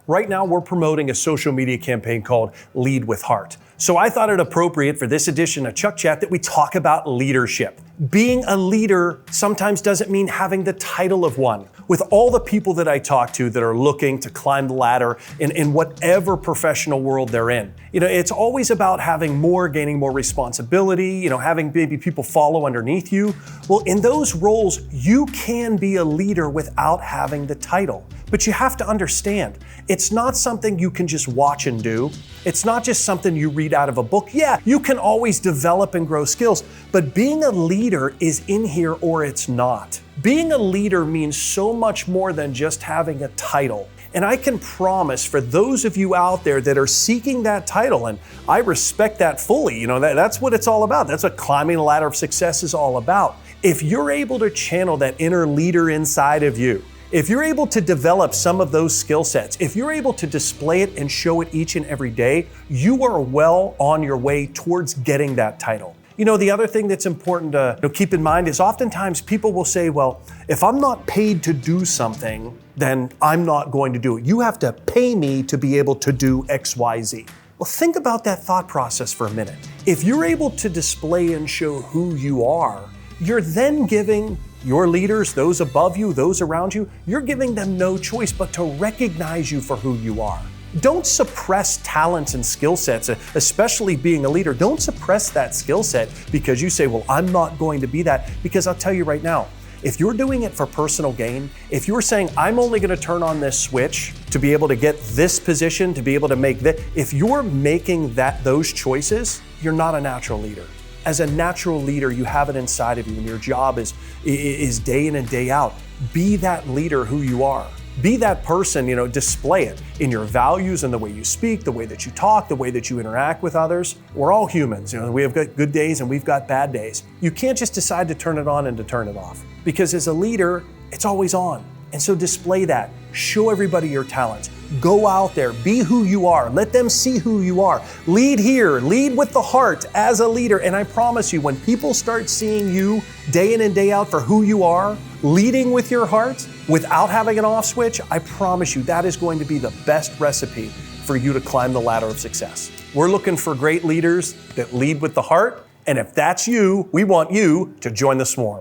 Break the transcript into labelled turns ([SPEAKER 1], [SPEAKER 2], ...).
[SPEAKER 1] Right now, we're promoting a social media campaign called Lead with Heart. So I thought it appropriate for this edition of Chuck Chat that we talk about leadership. Being a leader sometimes doesn't mean having the title of one. With all the people that I talk to that are looking to climb the ladder in whatever professional world they're in, it's always about having more, gaining more responsibility, having maybe people follow underneath you. Well, in those roles, you can be a leader without having the title. But you have to understand, it's not something you can just watch and do. It's not just something you read out of a book. Yeah, you can always develop and grow skills, but being a leader is in here or it's not. Being a leader means so much more than just having a title. And I can promise for those of you out there that are seeking that title, and I respect that fully, that's what it's all about. That's what climbing the ladder of success is all about. If you're able to channel that inner leader inside of you, if you're able to develop some of those skill sets, if you're able to display it and show it each and every day, you are well on your way towards getting that title. The other thing that's important to keep in mind is oftentimes people will say, well, if I'm not paid to do something, then I'm not going to do it. You have to pay me to be able to do X, Y, Z. Well, think about that thought process for a minute. If you're able to display and show who you are, you're then giving your leaders, those above you, those around you, you're giving them no choice but to recognize you for who you are. Don't suppress talents and skill sets, especially being a leader. Don't suppress that skill set because you say, well, I'm not going to be that. Because I'll tell you right now, if you're doing it for personal gain, if you're saying, I'm only going to turn on this switch to be able to get this position, to be able to make that, if you're making those choices, you're not a natural leader. As a natural leader, you have it inside of you, and your job is day in and day out. Be that leader who you are. Be that person, display it in your values and the way you speak, the way that you talk, the way that you interact with others. We're all humans. We have got good days and we've got bad days. You can't just decide to turn it on and to turn it off, because as a leader, it's always on. And so display that. Show everybody your talents. Go out there, be who you are. Let them see who you are. Lead here, lead with the heart as a leader. And I promise you, when people start seeing you day in and day out for who you are, leading with your heart without having an off switch, I promise you that is going to be the best recipe for you to climb the ladder of success. We're looking for great leaders that lead with the heart. And if that's you, we want you to join the swarm.